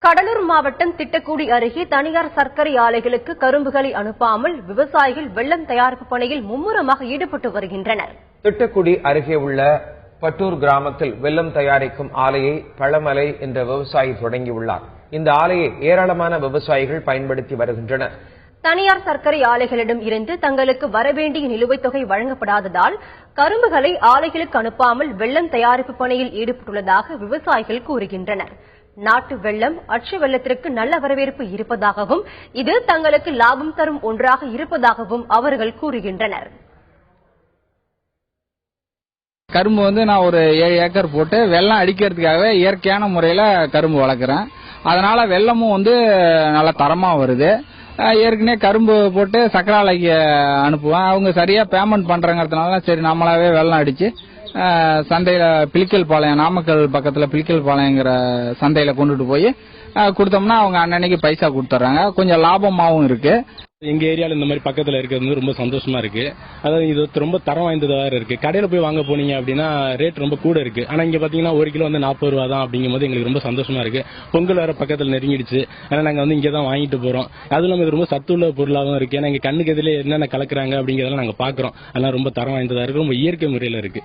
கடலூர் மாவட்டம் திட்டக்குடி அருகே தனியார் சர்க்கரை ஆலைகளுக்கு கரும்புகளை அனுப்பாமல் விவசாயிகள் வெல்லம் தயாரிப்பு பணியில் மும்முரமாக ஈடுபட்டு வருகின்றனர். திட்டக்குடி அருகே உள்ள பட்டூர் கிராமத்தில் வெல்லம் தயாரிக்கும் ஆலையை பழமலை என்ற விவசாயி தொடங்கியுள்ளார். இந்த ஆலையை ஏராளமான விவசாயிகள் பயன்படுத்தி வருகின்றனர். தனியார் சர்க்கரை ஆலைகளிடம் இருந்து தங்களுக்கு வரவேண்டிய நிலுவைத் தொகை வழங்கப்படாததால் கரும்புகளை ஆலைகளுக்கு அனுப்பாமல் வெல்லம் தயாரிப்பு பணியில் ஈடுபட்டுள்ளதாக விவசாயிகள் கூறுகின்றனர். நாட்டு வெல்லம் அச்சு வெல்லத்திற்கு நல்ல வரவேற்பு இருப்பதாகவும் இது தங்களுக்கு லாபம் தரும் ஒன்றாக இருப்பதாகவும் அவர்கள் கூறுகின்றனர். கரும்பு நான் ஒரு 7 ஏக்கர் போட்டு வெல்லம் அடிக்கிறதுக்காக இயற்கையான முறையில கரும்பு வளர்க்குறேன். அதனால வெல்லமும் நல்ல தரமா வருது. ஏற்கனவே கரும்பு போட்டு சக்கரை ஆலைக்கு அனுப்புவேன். அவங்க சரியா பேமெண்ட் பண்றங்கிறதுனால சரி நம்மளாவே வெல்லம் அடிச்சு சந்தையில பிளிக்கல் பாளையம், நாமக்கல் பக்கத்துல பிளிக்கல் பாளையங்கிற சந்தையில கொண்டுட்டு போய் கொடுத்தோம்னா அவங்க அன்னன்னைக்கு பைசா கொடுத்துறாங்க. கொஞ்சம் லாபமாவும் இருக்கு. எங்க ஏரியால இந்த மாதிரி பக்கத்துல இருக்கிறது ரொம்ப சந்தோஷமா இருக்கு. அதாவது இது ரொம்ப தரம் வாய்ந்ததா இருக்கு. கடையில போய் வாங்க போனீங்க அப்படின்னா ரேட் ரொம்ப கூட இருக்கு. ஆனா இங்க பாத்தீங்கன்னா 1 கிலோ 40 ரூபா தான். அப்படிங்கும் போது எங்களுக்கு ரொம்ப சந்தோஷமா இருக்கு. பொங்கல் வேற பக்கத்துல நெருங்கிடுச்சு. ஆனா நாங்க இங்க தான் வாங்கிட்டு போறோம். அதுவும் இல்லாம இது ரொம்ப சத்துள்ள பொருளாகவும் இருக்கு. ஏன்னா எங்க கண்ணுக்கு எதிலே என்னென்ன கலக்குறாங்க அப்படிங்கறதெல்லாம் நாங்க பாக்குறோம். அதெல்லாம் ரொம்ப தரம் வாய்ந்ததா இருக்கு. ரொம்ப இயற்கை முறையில இருக்கு.